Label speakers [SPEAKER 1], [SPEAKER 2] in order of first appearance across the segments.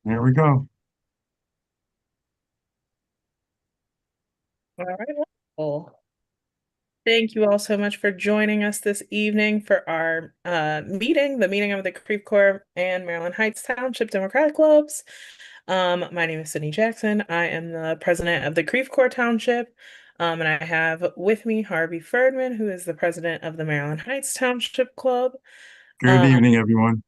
[SPEAKER 1] There we go.
[SPEAKER 2] All right. Well, thank you all so much for joining us this evening for our the meeting of the Creve Coeur and Maryland Heights Township Democratic Clubs. My name is Sydney Jackson. I am the president of the Creve Coeur Township. And I have with me Harvey Ferdman, who is the president of the Maryland Heights Township Club.
[SPEAKER 1] Good
[SPEAKER 2] Um,
[SPEAKER 1] evening, everyone.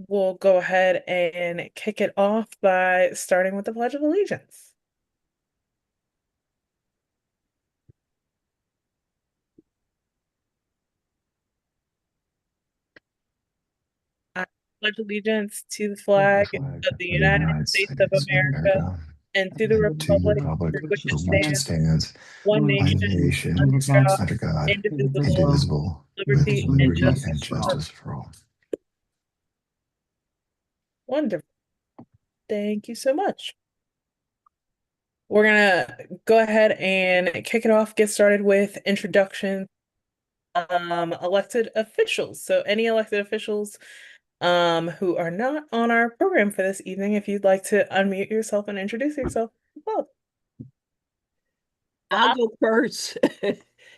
[SPEAKER 2] we'll go ahead and kick it off by starting with the Pledge of Allegiance. I pledge allegiance to the
[SPEAKER 3] The
[SPEAKER 2] flag
[SPEAKER 3] flag
[SPEAKER 2] of the
[SPEAKER 3] of the
[SPEAKER 2] United
[SPEAKER 3] United
[SPEAKER 2] States of
[SPEAKER 3] States of
[SPEAKER 2] America
[SPEAKER 3] America
[SPEAKER 2] and to the
[SPEAKER 3] and to the
[SPEAKER 2] republic
[SPEAKER 3] republic
[SPEAKER 2] for which it
[SPEAKER 3] for which it
[SPEAKER 2] stands,
[SPEAKER 3] stands,
[SPEAKER 2] one
[SPEAKER 3] one
[SPEAKER 2] nation,
[SPEAKER 3] nation,
[SPEAKER 2] under God,
[SPEAKER 3] under God,
[SPEAKER 2] indivisible,
[SPEAKER 3] indivisible, with
[SPEAKER 2] liberty and
[SPEAKER 3] liberty and
[SPEAKER 2] justice for all.
[SPEAKER 3] justice for all.
[SPEAKER 2] Wonderful. Thank you so much. We're gonna go ahead and kick it off, get started with introduction. Elected officials. So any elected officials who are not on our program for this evening, if you'd like to unmute yourself and introduce yourself. Well,
[SPEAKER 4] I'll go first.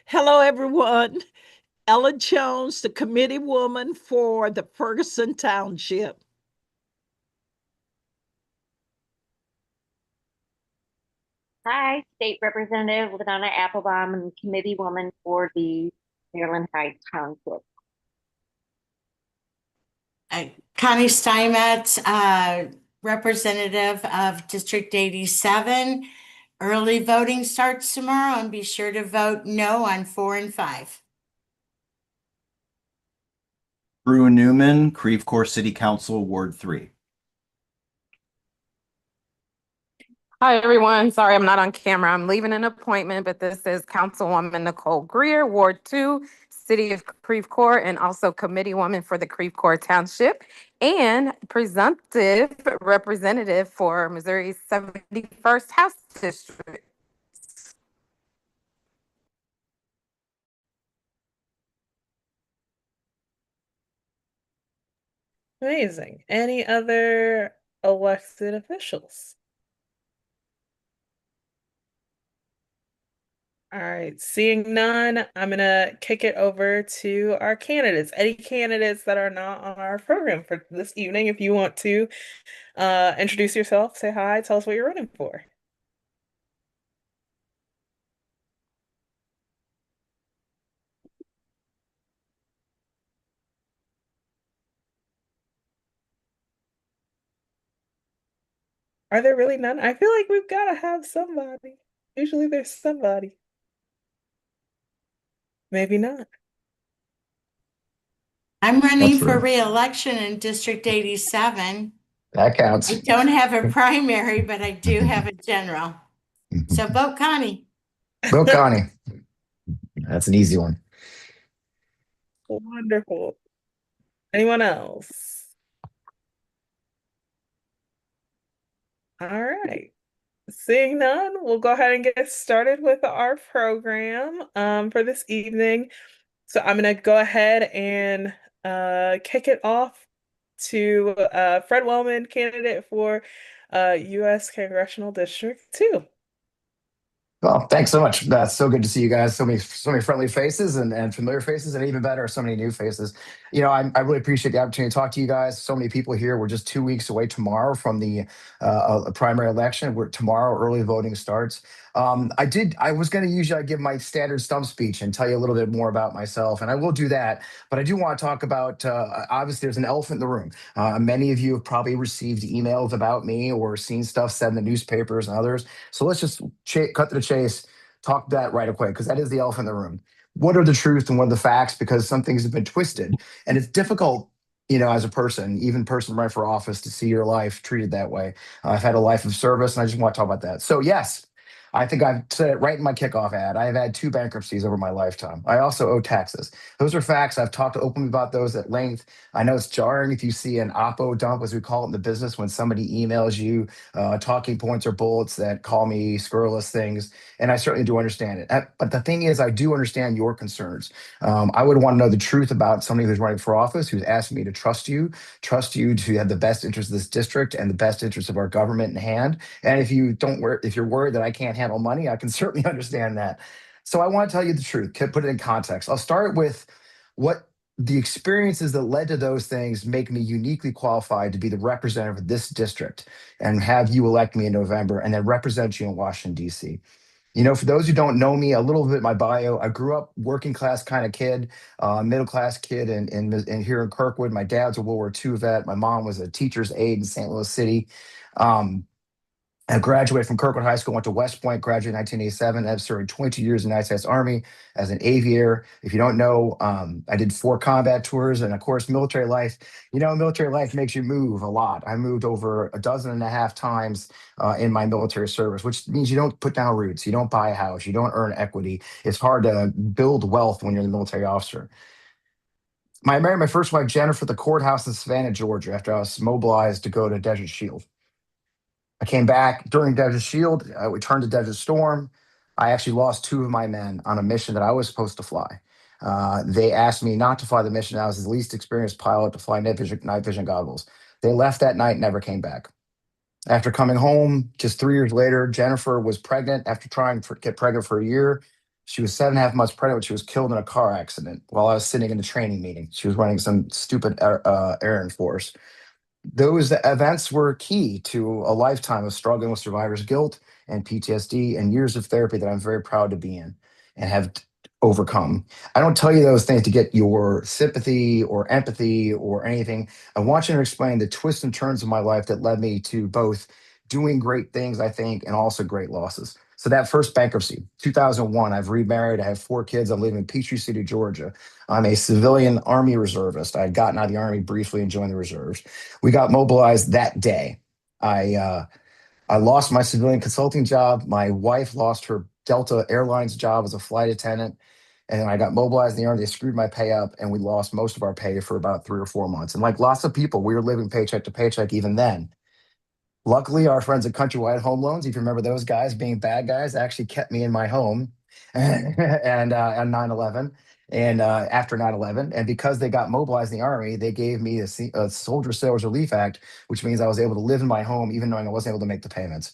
[SPEAKER 4] Hello, everyone. Ella Jones, the committee woman for the Ferguson Township.
[SPEAKER 5] Hi, State Representative Ladonna Applebaum and Committee Woman for the Maryland Heights Township.
[SPEAKER 6] Connie Steinmetz, representative of District 87. Early voting starts tomorrow, and be sure to vote no on 4 and 5.
[SPEAKER 7] Drew Newman, Creve Coeur City Council, Ward 3.
[SPEAKER 8] Hi, everyone. Sorry, I'm not on camera. I'm leaving an appointment, but this is Councilwoman Nicole Greer, Ward 2, City of Creve Coeur, and also Committee Woman for the Creve Coeur Township, and presumptive representative for Missouri's 71st House District.
[SPEAKER 2] amazing. Any other elected officials? All right, seeing none, I'm gonna kick it over to our candidates. Any candidates that are not on our program for this evening, if you want to introduce yourself, say hi, tell us what you're running for. Are there really none? I feel like we've got to have somebody. Usually there's somebody. Maybe not.
[SPEAKER 6] I'm running
[SPEAKER 3] That's
[SPEAKER 6] for
[SPEAKER 3] true.
[SPEAKER 6] re-election in District 87.
[SPEAKER 3] That counts.
[SPEAKER 6] I don't have a primary, but I do have a general. So vote Connie.
[SPEAKER 3] Vote Connie. That's an easy one.
[SPEAKER 2] Wonderful. Anyone else? All right. Seeing none, we'll go ahead and get started with our program for this evening. So I'm going to go ahead and kick it off to Fred Wellman, candidate for U.S. Congressional District 2.
[SPEAKER 3] Well, thanks so much. That's so good to see you guys. So many friendly faces and familiar faces, and even better, so many new faces. I really appreciate the opportunity to talk to you guys. So many people here. We're just 2 weeks away tomorrow from the primary election. Tomorrow early voting starts. I was going to usually give my standard stump speech and tell you a little bit more about myself, and I will do that. But I do want to talk about, obviously, there's an elephant in the room. Many of you have probably received emails about me or seen stuff said in the newspapers and others. So let's just cut to the chase, talk that right away, because that is the elephant in the room. What are the truth and what are the facts? Because some things have been twisted, and it's difficult, as a person, even person running for office, to see your life treated that way. I've had a life of service, and I just want to talk about that. So yes, I think I've said it right in my kickoff ad. I have had 2 bankruptcies over my lifetime. I also owe taxes. Those are facts. I've talked openly about those at length. I know it's jarring if you see an oppo dump, as we call it in the business, when somebody emails you talking points or bullets that call me scurrilous things. And I certainly do understand it. But the thing is, I do understand your concerns. I would want to know the truth about somebody who's running for office, who's asking me to trust you to have the best interest of this district and the best interest of our government in hand. And if you're worried that I can't handle money, I can certainly understand that. So I want to tell you the truth, put it in context. I'll start with what the experiences that led to those things make me uniquely qualified to be the representative of this district and have you elect me in November and then represent you in Washington, D.C. You know, for those who don't know me, a little bit my bio. I grew up working class kind of kid, middle class kid, in here in Kirkwood. My dad's a World War II vet. My mom was a teacher's aide in St. Louis City. Um, I graduated from Kirkwood High School, went to West Point, graduated in 1987. I've served 22 years in the United States Army as an aviator. If you don't know, I did 4 combat tours. And of course, military life, military life makes you move a lot. I moved over a dozen and a half times in my military service, which means you don't put down roots, you don't buy a house, you don't earn equity. It's hard to build wealth when you're a military officer. I married my first wife, Jennifer, at the courthouse in Savannah, Georgia, after I was mobilized to go to Desert Shield. I came back during Desert Shield. I returned to Desert Storm. I actually lost 2 of my men on a mission that I was supposed to fly. They asked me not to fly the mission. I was the least experienced pilot to fly night vision goggles. They left that night, never came back. After coming home, just 3 years later, Jennifer was pregnant after trying to get pregnant for a year. She was 7.5 months pregnant when she was killed in a car accident while I was sitting in a training meeting. She was running some stupid errand for us. Those events were key to a lifetime of struggling with survivor's guilt and PTSD and years of therapy that I'm very proud to be in and have overcome. I don't tell you those things to get your sympathy or empathy or anything. I want you to explain the twists and turns of my life that led me to both doing great things, I think, and also great losses. So that first bankruptcy, 2001, I've remarried. I have 4 kids. I live in Peachtree City, Georgia. I'm a civilian Army reservist. I had gotten out of the Army briefly and joined the reserves. We got mobilized that day. I lost my civilian consulting job. My wife lost her Delta Airlines job as a flight attendant. And I got mobilized in the Army. They screwed my pay up, and we lost most of our pay for about 3 or 4 months. And like lots of people, we were living paycheck to paycheck even then. Luckily, our friends at Countrywide Home Loans, if you remember those guys being bad guys, actually kept me in my home and on 9/11 and after 9/11. And because they got mobilized in the Army, they gave me a Soldier Sailors Relief Act, which means I was able to live in my home even knowing I wasn't able to make the payments.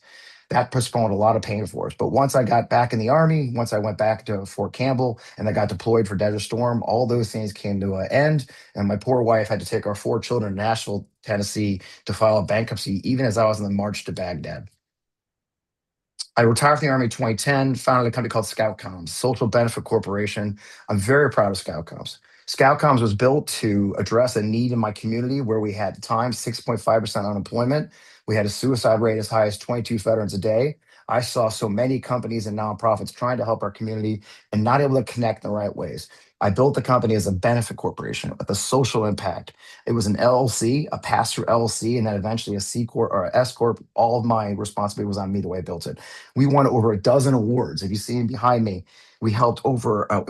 [SPEAKER 3] That postponed a lot of pain for us. But once I got back in the Army, once I went back to Fort Campbell and I got deployed for Desert Storm, all those things came to an end. And my poor wife had to take our 4 children to Nashville, Tennessee to file a bankruptcy, even as I was on the march to Baghdad. I retired from the Army in 2010, founded a company called Scoutcoms, Social Benefit Corporation. I'm very proud of Scoutcoms. Scoutcoms was built to address a need in my community where we had at the time 6.5% unemployment. We had a suicide rate as high as 22 veterans a day. I saw so many companies and nonprofits trying to help our community and not able to connect in the right ways. I built the company as a benefit corporation with a social impact. It was an LLC, a pass-through LLC, and then eventually a C Corp or a S Corp. All of my responsibility was on me the way I built it. We won over a dozen awards. If you see behind me, we helped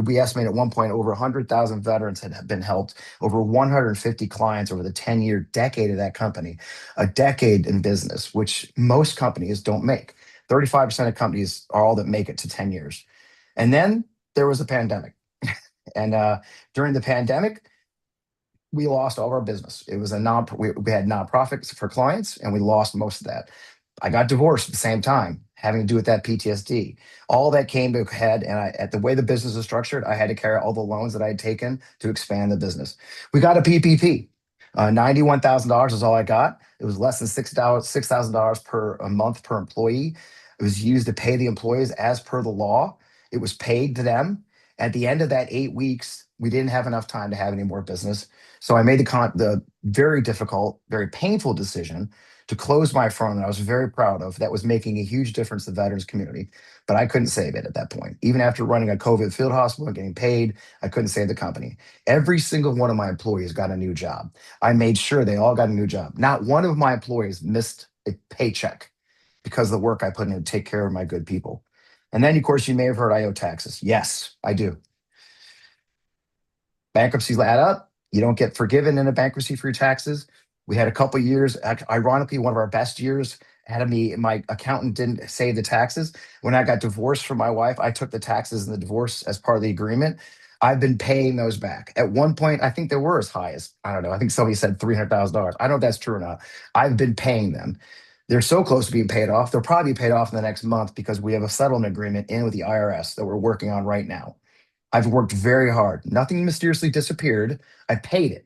[SPEAKER 3] we estimate at one point over 100,000 veterans had been helped, over 150 clients over the 10-year decade of that company, a decade in business, which most companies don't make. 35% of companies are all that make it to 10 years. And then there was a pandemic. And during the pandemic, we lost all of our business. It was we had nonprofits for clients, and we lost most of that. I got divorced at the same time, having to do with that PTSD. All that came to a head, and at the way the business is structured, I had to carry all the loans that I had taken to expand the business. We got a PPP. $91,000 is all I got. It was less than $6,000 per a month per employee. It was used to pay the employees as per the law. It was paid to them. At the end of that 8 weeks, we didn't have enough time to have any more business. So I made the very difficult, very painful decision to close my firm that I was very proud of, that was making a huge difference to the veterans community. But I couldn't save it at that point. Even after running a COVID field hospital and getting paid, I couldn't save the company. Every single one of my employees got a new job. I made sure they all got a new job. Not one of my employees missed a paycheck because of the work I put in to take care of my good people. And then, of course, you may have heard I owe taxes. Yes, I do. Bankruptcies add up. You don't get forgiven in a bankruptcy for your taxes. We had a couple years, ironically, one of our best years. My accountant didn't save the taxes. When I got divorced from my wife, I took the taxes and the divorce as part of the agreement. I've been paying those back. At one point, I think they were as high as, I don't know, I think somebody said $300,000. I don't know if that's true or not. I've been paying them. They're so close to being paid off. They'll probably be paid off in the next month because we have a settlement agreement in with the IRS that we're working on right now. I've worked very hard. Nothing mysteriously disappeared. I paid it.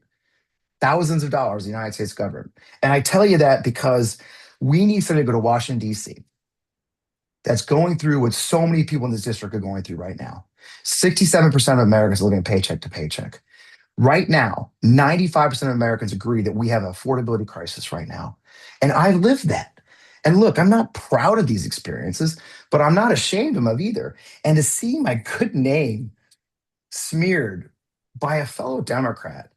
[SPEAKER 3] Thousands of dollars, the United States government. And I tell you that because we need somebody to go to Washington, D.C. that's going through what so many people in this district are going through right now. 67% of Americans are living paycheck to paycheck. Right now, 95% of Americans agree that we have an affordability crisis right now. And I live that. And look, I'm not proud of these experiences, but I'm not ashamed of them either. And to see my good name smeared by a fellow Democrat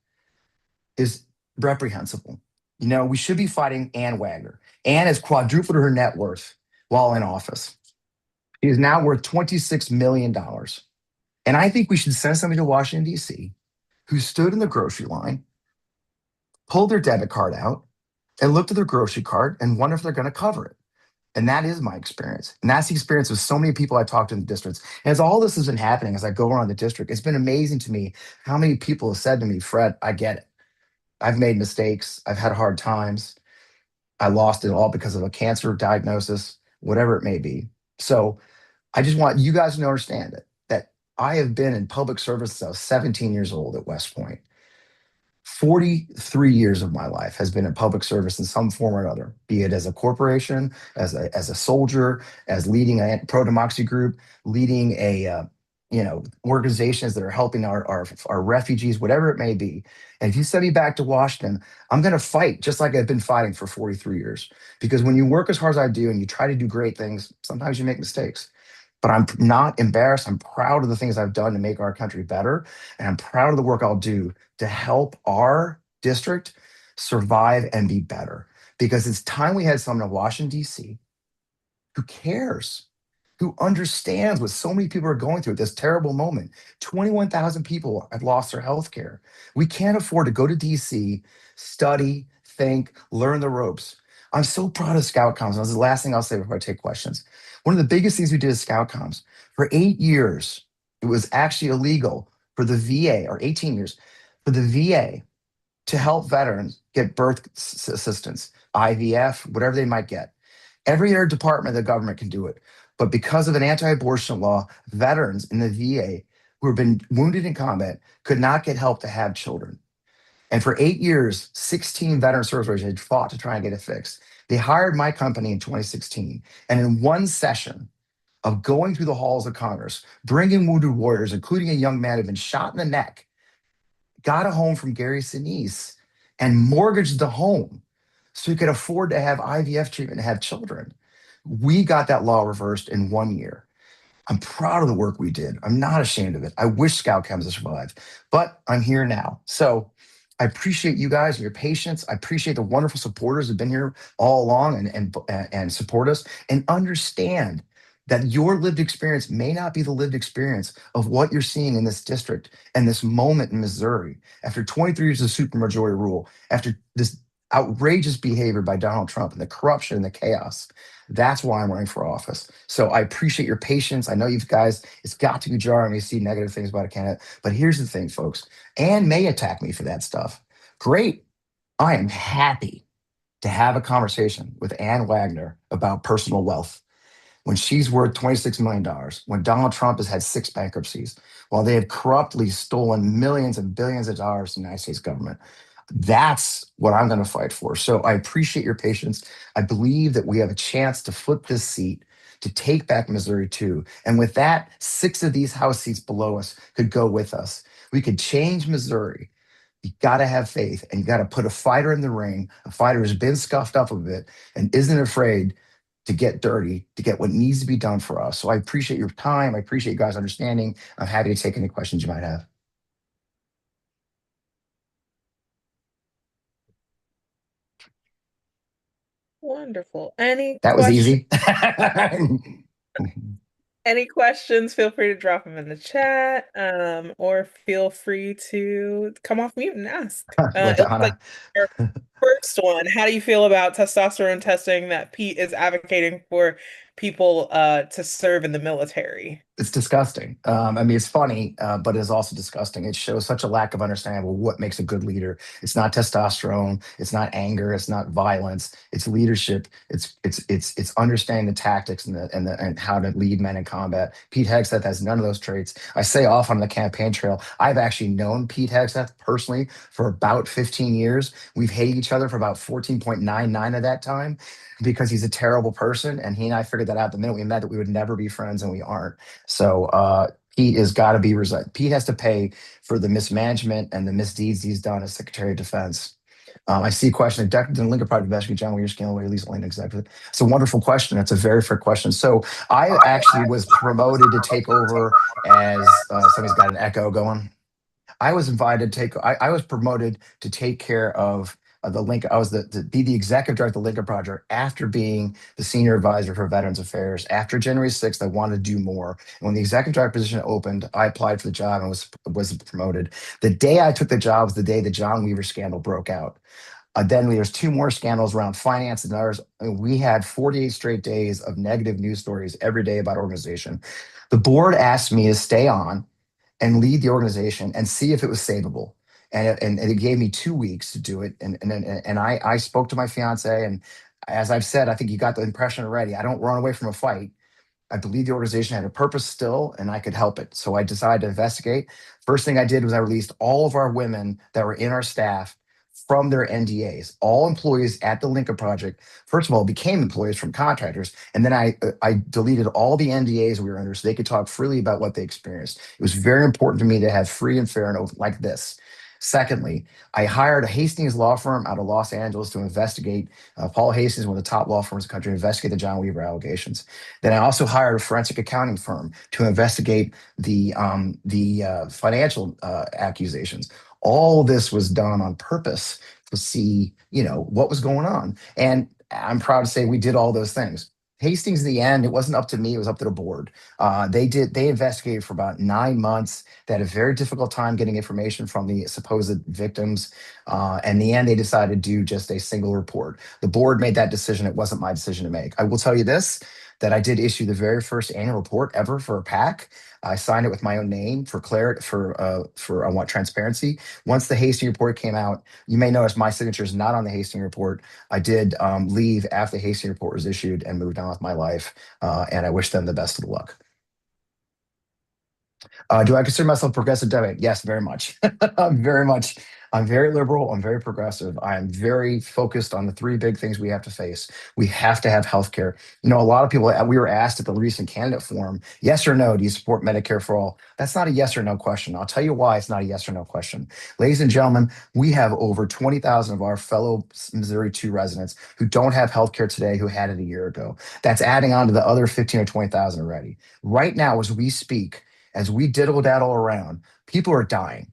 [SPEAKER 3] is reprehensible. You know, we should be fighting Ann Wagner. Ann has quadrupled her net worth while in office. She is now worth $26 million. And I think we should send somebody to Washington, D.C., who stood in the grocery line, pulled their debit card out, and looked at their grocery card and wonder if they're going to cover it. And that is my experience. And that's the experience of so many people I talked to in the districts. And as all this has been happening, as I go around the district, it's been amazing to me how many people have said to me, Fred, I get it. I've made mistakes. I've had hard times. I lost it all because of a cancer diagnosis, whatever it may be. So I just want you guys to understand it, that I have been in public service since I was 17 years old at West Point. 43 years of my life has been in public service in some form or another, be it as a corporation, as a soldier, as leading a pro-democracy group, leading organizations that are helping our refugees, whatever it may be. And if you send me back to Washington, I'm going to fight just like I've been fighting for 43 years. Because when you work as hard as I do and you try to do great things, sometimes you make mistakes. But I'm not embarrassed. I'm proud of the things I've done to make our country better. And I'm proud of the work I'll do to help our district survive and be better. Because it's time we had someone in Washington, D.C. who cares, who understands what so many people are going through at this terrible moment. 21,000 people have lost their health care. We can't afford to go to DC, study, think, learn the ropes. I'm so proud of Scout Comms. This is the last thing I'll say before I take questions. One of the biggest things we did at Scout Comms, for 8 years, it was actually illegal for the VA, or 18 years, for the VA to help veterans get birth assistance, IVF, whatever they might get. Every other department of the government can do it. But because of an anti-abortion law, veterans in the VA who have been wounded in combat could not get help to have children. And for 8 years, 16 veteran service members had fought to try and get it fixed. They hired my company in 2016. And in one session of going through the halls of Congress, bringing wounded warriors, including a young man who had been shot in the neck, got a home from Gary Sinise and mortgaged the home so he could afford to have IVF treatment and have children. We got that law reversed in 1 year. I'm proud of the work we did. I'm not ashamed of it. I wish Scout Camps had survived, but I'm here now. So I appreciate you guys and your patience. I appreciate the wonderful supporters who've been here all along and support us and understand that your lived experience may not be the lived experience of what you're seeing in this district and this moment in Missouri. After 23 years of supermajority rule, after this outrageous behavior by Donald Trump and the corruption and the chaos, that's why I'm running for office. So I appreciate your patience. I know you guys, it's got to be jarring when you see negative things about a candidate. But here's the thing, folks. Ann may attack me for that stuff. Great. I am happy to have a conversation with Ann Wagner about personal wealth when she's worth $26 million, when Donald Trump has had 6 bankruptcies, while they have corruptly stolen millions and billions of dollars from the United States government. That's what I'm going to fight for. So I appreciate your patience. I believe that we have a chance to flip this seat, to take back Missouri too. And with that, 6 of these House seats below us could go with us. We could change Missouri. You got to have faith, and you got to put a fighter in the ring, a fighter who's been scuffed up a bit and isn't afraid to get dirty, to get what needs to be done for us. So I appreciate your time. I appreciate you guys understanding. I'm happy to take any questions you might have.
[SPEAKER 2] Wonderful. Any
[SPEAKER 3] That was
[SPEAKER 2] questions?
[SPEAKER 3] easy.
[SPEAKER 2] Any questions, feel free to drop them in the chat, or feel free to come off mute and ask.
[SPEAKER 3] Let
[SPEAKER 2] It looks like
[SPEAKER 3] Donna.
[SPEAKER 2] our first one. How do you feel about testosterone testing that Pete is advocating for people to serve in the military?
[SPEAKER 3] It's disgusting. I mean, it's funny, but it's also disgusting. It shows such a lack of understanding of what makes a good leader. It's not testosterone. It's not anger. It's not violence. It's leadership. It's understanding the tactics and how to lead men in combat. Pete Hegseth has none of those traits. I say off on the campaign trail. I've actually known Pete Hegseth personally for about 15 years. We've hated each other for about 14.99 of that time because he's a terrible person. And he and I figured that out the minute we met that we would never be friends, and we aren't. So Pete has got to be resigned. Pete has to pay for the mismanagement and the misdeeds he's done as Secretary of Defense. I see a question. Did the Lincoln Project investigate John Weir scandal where he least only executive? It's a wonderful question. It's a very fair question. So I actually was promoted to take over as somebody's got an echo going. I was invited to take. I was promoted to take care of the Lincoln. I was to be the executive director of the Lincoln Project after being the senior advisor for Veterans Affairs. After January 6th, I wanted to do more. And when the executive director position opened, I applied for the job and was promoted. The day I took the job was the day the John Weaver scandal broke out. Then there's two more scandals around finance and others. And we had 48 straight days of negative news stories every day about organization. The board asked me to stay on and lead the organization and see if it was savable. And it gave me 2 weeks to do it. And I spoke to my fiance. And as I've said, I think you got the impression already. I don't run away from a fight. I believe the organization had a purpose still, and I could help it. So I decided to investigate. First thing I did was I released all of our women that were in our staff from their NDAs. All employees at the Lincoln Project, first of all, became employees from contractors. And then I deleted all the NDAs we were under so they could talk freely about what they experienced. It was very important to me to have free and fair and open like this. Secondly, I hired a Hastings law firm out of Los Angeles to investigate. Paul Hastings, one of the top law firms in the country, to investigate the John Weaver allegations. Then I also hired a forensic accounting firm to investigate the financial accusations. All of this was done on purpose to see, what was going on. And I'm proud to say we did all those things. Hastings, in the end, it wasn't up to me; it was up to the board. They investigated for about 9 months. They had a very difficult time getting information from the supposed victims. In the end, they decided to do just a single report. The board made that decision. It wasn't my decision to make. I will tell you this, that I did issue the very first annual report ever for a PAC. I signed it with my own name for clarity, for I want transparency. Once the Hastings report came out, you may notice my signature is not on the Hastings report. I did leave after the Hastings report was issued and moved on with my life. And I wish them the best of luck. Do I consider myself progressive Democrat? Yes, very much. Very much. I'm very liberal. I'm very progressive. I'm very focused on the three big things we have to face. We have to have healthcare. A lot of people, we were asked at the recent candidate forum, yes or no, do you support Medicare for all? That's not a yes or no question. I'll tell you why it's not a yes or no question. Ladies and gentlemen, we have over 20,000 of our fellow Missouri 2 residents who don't have healthcare today who had it a year ago. That's adding on to the other 15 or 20,000 already. Right now, as we speak, as we diddle that all around, people are dying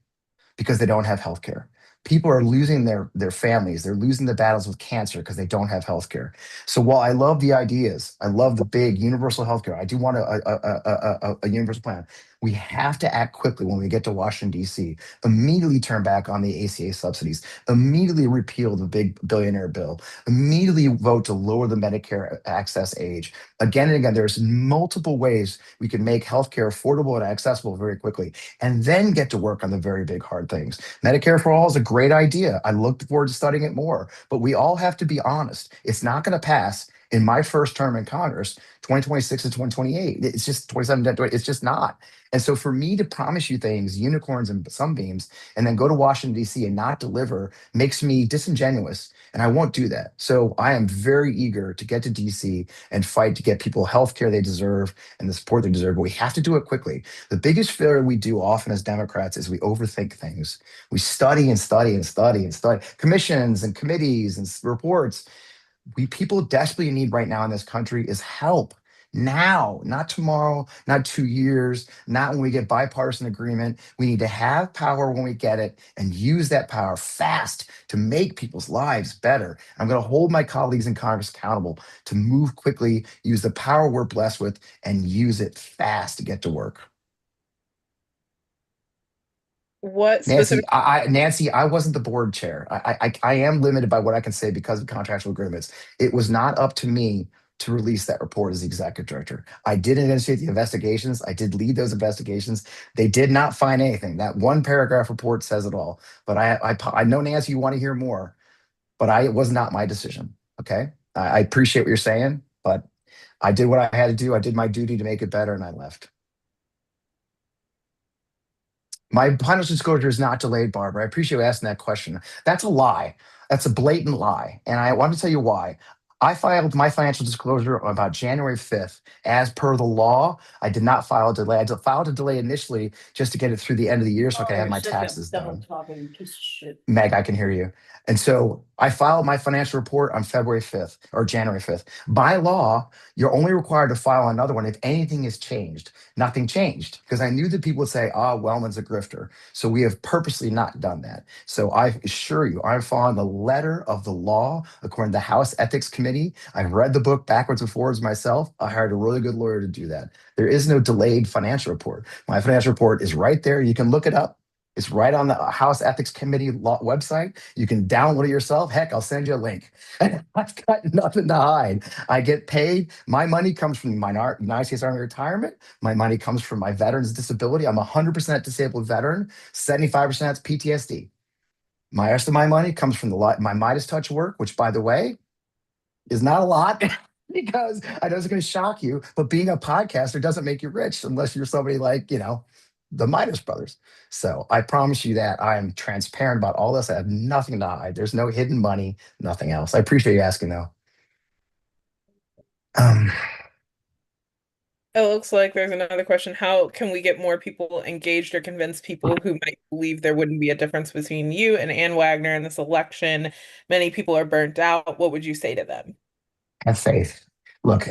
[SPEAKER 3] because they don't have health care. People are losing their families. They're losing the battles with cancer because they don't have health care. So while I love the ideas, I love the big universal health care, I do want a universal plan. We have to act quickly when we get to Washington, D.C., immediately turn back on the ACA subsidies, immediately repeal the big billionaire bill, immediately vote to lower the Medicare access age. Again and again, there's multiple ways we can make healthcare affordable and accessible very quickly, and then get to work on the very big hard things. Medicare for all is a great idea. I look forward to studying it more, but we all have to be honest. It's not going to pass in my first term in Congress, 2026 to 2028. It's just 27, it's just not. And so for me to promise you things, unicorns and sunbeams, and then go to Washington, D.C. and not deliver makes me disingenuous, and I won't do that. So I am very eager to get to D.C. and fight to get people health care they deserve and the support they deserve, but we have to do it quickly. The biggest failure we do often as Democrats is we overthink things. We study and study and study and study commissions and committees and reports. People desperately need right now in this country is help. now, not tomorrow, not 2 years, not when we get bipartisan agreement. We need to have power when we get it and use that power fast to make people's lives better. I'm going to hold my colleagues in Congress accountable to move quickly, use the power we're blessed with, and use it fast to get to work.
[SPEAKER 2] What
[SPEAKER 3] Nancy,
[SPEAKER 2] specific?
[SPEAKER 3] Nancy, I wasn't the board chair. I am limited by what I can say because of contractual agreements. It was not up to me to release that report as the executive director. I did initiate the investigations. I did lead those investigations. They did not find anything. That one paragraph report says it all. But I know, Nancy, you want to hear more, but it was not my decision. Okay, I appreciate what you're saying, but I did what I had to do. I did my duty to make it better, and I left. My financial disclosure is not delayed, Barbara. I appreciate you asking that question. That's a lie. That's a blatant lie. And I want to tell you why. I filed my financial disclosure on about January 5th. As per the law, I did not file a delay. I filed a delay initially just to get it through the end of the year so I could have my taxes done. Meg, I can hear you. And so I filed my financial report on February 5th or January 5th. By law, you're only required to file another one if anything has changed. Nothing changed because I knew that people would say, Wellman's a grifter. So we have purposely not done that. So I assure you, I'm following the letter of the law according to the House Ethics Committee. I've read the book backwards and forwards myself. I hired a really good lawyer to do that. There is no delayed financial report. My financial report is right there. You can look it up. It's right on the House Ethics Committee website. You can download it yourself. Heck, I'll send you a link. I've got nothing to hide. I get paid. My money comes from my United States Army retirement. My money comes from my veterans disability. I'm a 100% disabled veteran. 75% that's PTSD. My rest of my money comes from my Midas Touch work, which, by the way, is not a lot. Because I know it's going to shock you, but being a podcaster doesn't make you rich unless you're somebody like, the Midas brothers. So I promise you that I am transparent about all this. I have nothing to hide. There's no hidden money, nothing else. I appreciate you asking though.
[SPEAKER 2] It looks like there's another question. How can we get more people engaged or convince people who might believe there wouldn't be a difference between you and Ann Wagner in this election? Many people are burnt out. What would you say to them?
[SPEAKER 3] Have faith. Look,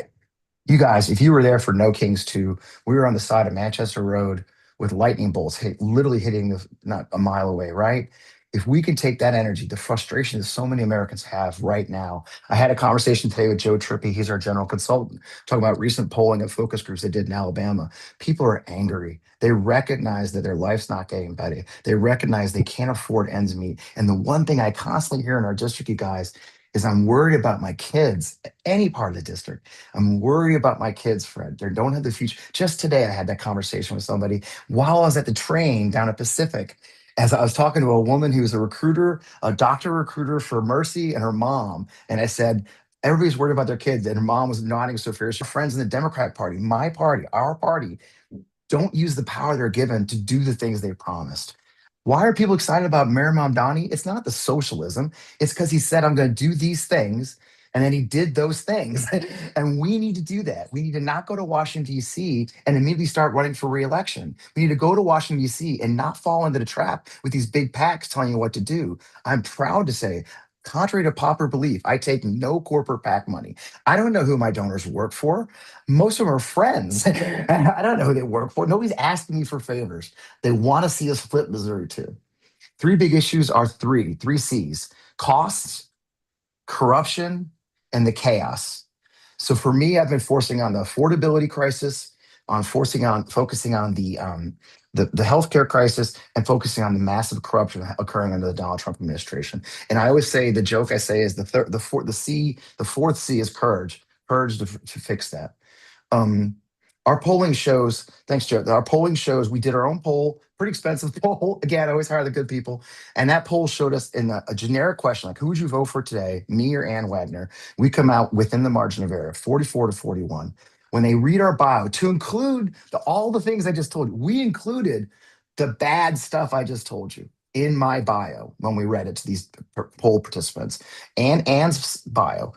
[SPEAKER 3] you guys, if you were there for No Kings 2, we were on the side of Manchester Road with lightning bolts literally hitting not a mile away, right? If we can take that energy, the frustration that so many Americans have right now. I had a conversation today with Joe Trippi. He's our general consultant, talking about recent polling of focus groups they did in Alabama. People are angry. They recognize that their life's not getting better. They recognize they can't afford ends meet. And the one thing I constantly hear in our district, you guys, is I'm worried about my kids, any part of the district. I'm worried about my kids, Fred. They don't have the future. Just today, I had that conversation with somebody while I was at the train down at Pacific. As I was talking to a woman who was a recruiter, a doctor recruiter for Mercy and her mom. And I said, everybody's worried about their kids. And her mom was nodding so fierce. Her friends in the Democrat Party, my party, our party, don't use the power they're given to do the things they promised. Why are people excited about Mayor Mamdani? It's not the socialism. It's because he said, I'm going to do these things. And then he did those things. And we need to do that. We need to not go to Washington, D.C. and immediately start running for reelection. We need to go to Washington, D.C. and not fall into the trap with these big PACs telling you what to do. I'm proud to say, contrary to popular belief, I take no corporate PAC money. I don't know who my donors work for. Most of them are friends. I don't know who they work for. Nobody's asking me for favors. They want to see us flip Missouri too. Three big issues are three C's: costs, corruption, and the chaos. So for me, I've been forcing on the affordability crisis, focusing on the healthcare crisis, and focusing on the massive corruption occurring under the Donald Trump administration. And I always say, the joke I say is the fourth C is courage to fix that. Our polling shows, thanks, Joe. Our polling shows, we did our own poll, pretty expensive poll. Again, I always hire the good people. And that poll showed us in a generic question, like, who would you vote for today, me or Ann Wagner? We come out within the margin of error, 44 to 41. When they read our bio, to include all the things I just told you, we included the bad stuff I just told you in my bio when we read it to these poll participants. And Ann's bio,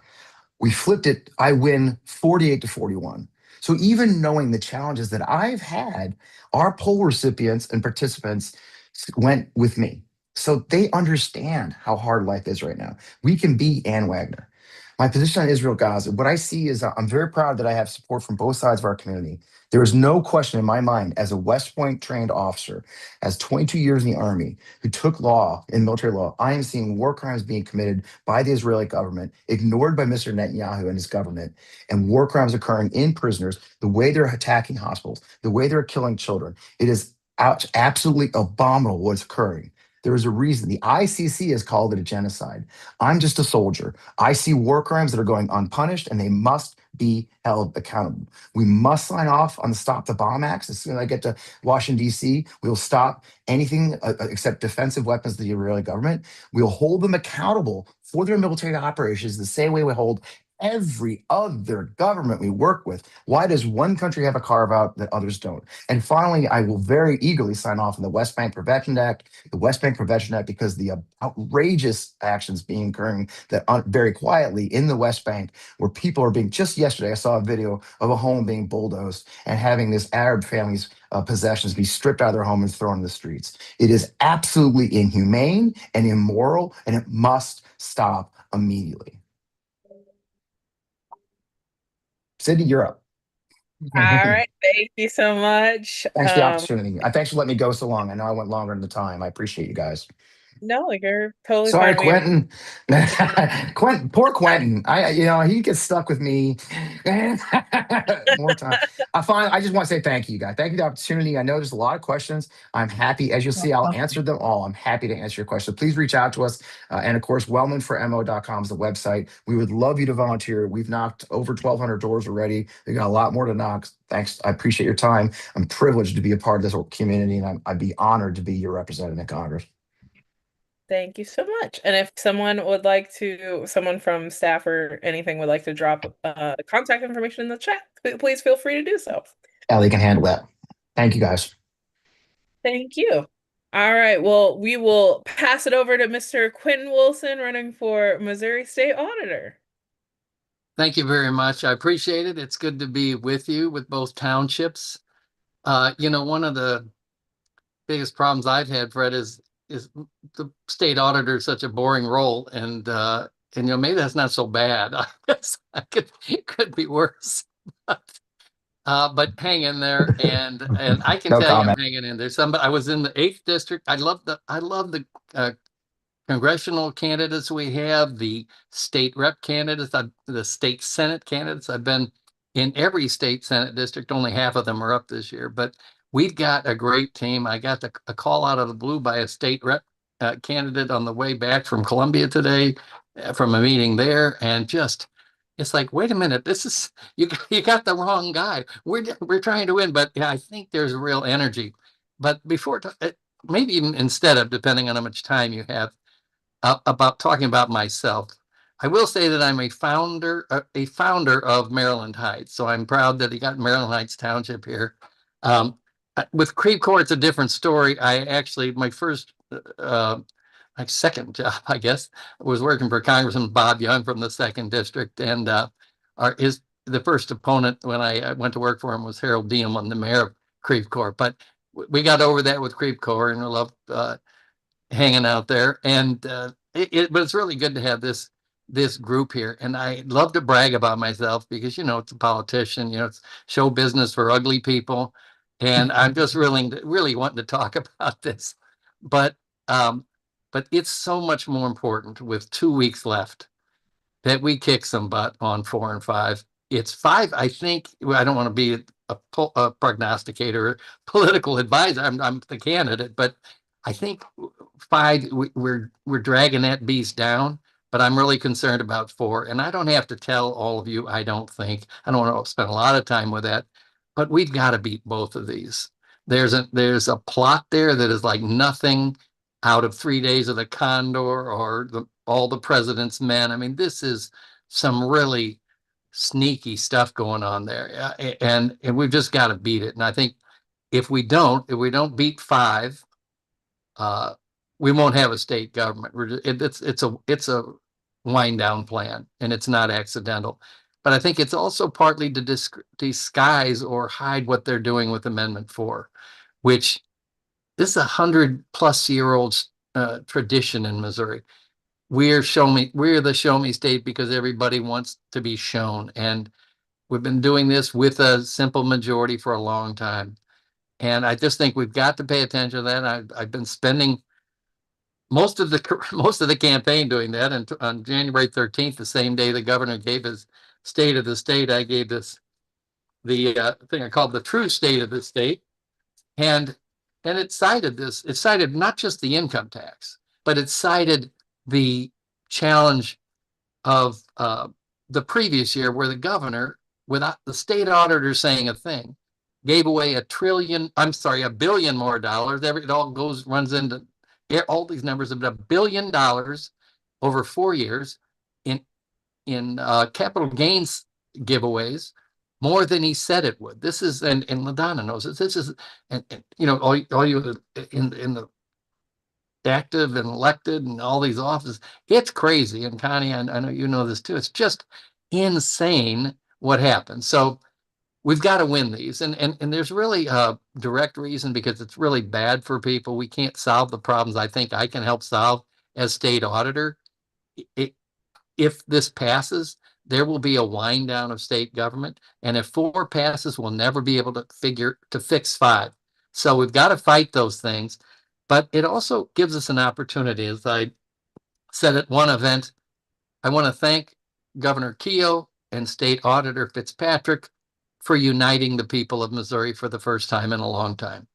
[SPEAKER 3] we flipped it, I win 48 to 41. So even knowing the challenges that I've had, our poll recipients and participants went with me. So they understand how hard life is right now. We can beat Ann Wagner. My position on Israel Gaza, what I see is I'm very proud that I have support from both sides of our community. There is no question in my mind, as a West Point trained officer, as 22 years in the Army, who took law in military law, I am seeing war crimes being committed by the Israeli government, ignored by Mr. Netanyahu and his government, and war crimes occurring in prisoners, the way they're attacking hospitals, the way they're killing children. It is absolutely abominable what's occurring. There is a reason. The ICC has called it a genocide. I'm just a soldier. I see war crimes that are going unpunished and they must be held accountable. We must sign off on the Stop the Bomb Acts. As soon as I get to Washington, D.C., we will stop anything except defensive weapons to the Israeli government. We'll hold them accountable for their military operations the same way we hold every other government we work with. Why does one country have a carve out that others don't? And finally, I will very eagerly sign off on the West Bank Prevention Act, because the outrageous actions being occurring that very quietly in the West Bank, where people are being, just yesterday, I saw a video of a home being bulldozed and having this Arab family's possessions be stripped out of their home and thrown in the streets. It is absolutely inhumane and immoral, and it must stop immediately. Sydney, you're up.
[SPEAKER 2] All right, thank you so much.
[SPEAKER 3] Thanks for the opportunity. Thanks for letting me go so long. I know I went longer than the time. I appreciate you guys.
[SPEAKER 2] No, like you're totally
[SPEAKER 3] Sorry,
[SPEAKER 2] fine.
[SPEAKER 3] Quentin. Poor Quentin. He gets stuck with me more time. I just want to say thank you, guys. Thank you for the opportunity. I know there's a lot of questions. I'm happy, as you'll see, I'll answer them all. I'm happy to answer your questions. Please reach out to us. And of course, wellmanformo.com is the website. We would love you to volunteer. We've knocked over 1,200 doors already. We got a lot more to knock. Thanks. I appreciate your time. I'm privileged to be a part of this community, and I'd be honored to be your representative in Congress.
[SPEAKER 2] Thank you so much. And if someone from staff or anything would like to drop contact information in the chat, please feel free to do so.
[SPEAKER 3] Ellie can handle that. Thank you, guys.
[SPEAKER 2] Thank you. All right. Well, we will pass it over to Mr. Quentin Wilson, running for Missouri State Auditor.
[SPEAKER 1] Thank you very much. I appreciate it. It's good to be with you with both townships. One of the biggest problems I've had, Fred, is the state auditor is such a boring role, and maybe that's not so bad. I guess it could be worse. But hang in there, and I can
[SPEAKER 3] No
[SPEAKER 1] tell
[SPEAKER 3] comment.
[SPEAKER 1] you I'm hanging in there. I was in the 8th district. I love the congressional candidates we have, the state rep candidates, the state senate candidates. I've been in every state senate district. Only half of them are up this year, but we've got a great team. I got a call out of the blue by a state rep candidate on the way back from Columbia today from a meeting there, and it's like, wait a minute, this is you got the wrong guy. We're trying to win, but yeah, I think there's real energy. But maybe even instead of, depending on how much time you have, about talking about myself, I will say that I'm a founder of Maryland Heights. So I'm proud that he got Maryland Heights Township here. With Creve Coeur, it's a different story. My second job, I guess, was working for Congressman Bob Young from the 2nd District. And the first opponent when I went to work for him was Harold Dieman, the mayor of Creve Coeur. But we got over that with Creve Coeur, and we loved hanging out there. And but it's really good to have this group here. And I love to brag about myself because, it's a politician, it's show business for ugly people. And I'm just really wanting to talk about this. But it's so much more important with 2 weeks left that we kick some butt on 4 and 5. It's 5. I think, I don't want to be a prognosticator, political advisor. I'm the candidate, but I think 5, we're dragging that beast down, but I'm really concerned about 4. And I don't have to tell all of you, I don't want to spend a lot of time with that, but we've got to beat both of these. There's a plot there that is like nothing out of 3 Days of the Condor or All the President's Men. I mean, this is some really sneaky stuff going on there, and we've just got to beat it. And I think if we don't beat 5, we won't have a state government. It's a wind down plan, and it's not accidental. But I think it's also partly to disguise or hide what they're doing with Amendment 4, which this is 100+ year old tradition in Missouri. we're the show me state because everybody wants to be shown. And we've been doing this with a simple majority for a long time. And I just think we've got to pay attention to that. I've been spending most of the campaign doing that. And on January 13th, the same day the governor gave his state of the state, I gave the thing I called the true state of the state. And it cited this. It cited not just the income tax, but it cited the challenge of the previous year where the governor, without the state auditor saying a thing, gave away $1 billion more dollars. It all runs into all these numbers of $1 billion over 4 years in capital gains giveaways, more than he said it would. This is, and LaDonna knows this. This is, and you know, all you in the active and elected and all these offices, it's crazy. And Connie, I know you know this too. It's just insane what happened. So we've got to win these. And there's really a direct reason, because it's really bad for people. We can't solve the problems I think I can help solve as state auditor. If this passes, there will be a wind down of state government. And if 4 passes, we'll never be able to fix 5. So we've got to fight those things. But it also gives us an opportunity. As I said at one event, I want to thank Governor Keogh and State Auditor Fitzpatrick for uniting the people of Missouri for the first time in a long time.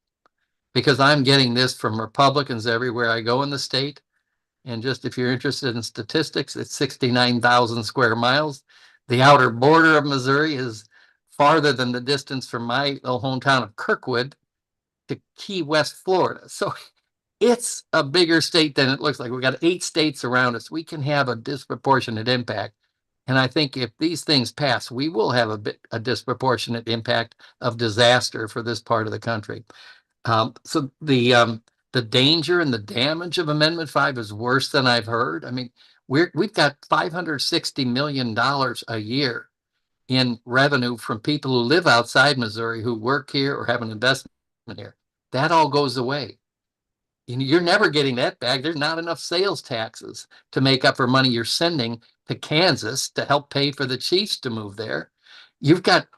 [SPEAKER 1] Because I'm getting this from Republicans everywhere I go in the state. And just if you're interested in statistics, it's 69,000 square miles. The outer border of Missouri is farther than the distance from my little hometown of Kirkwood to Key West, Florida. So it's a bigger state than it looks like. We've got 8 states around us. We can have a disproportionate impact. And I think if these things pass, we will have a disproportionate impact of disaster for this part of the country. So the danger and the damage of Amendment 5 is worse than I've heard. I mean, we've got $560 million a year in revenue from people who live outside Missouri, who work here or have an investment here. That all goes away. You're never getting that back. There's not enough sales taxes to make up for money you're sending to Kansas to help pay for the Chiefs to move there. You've got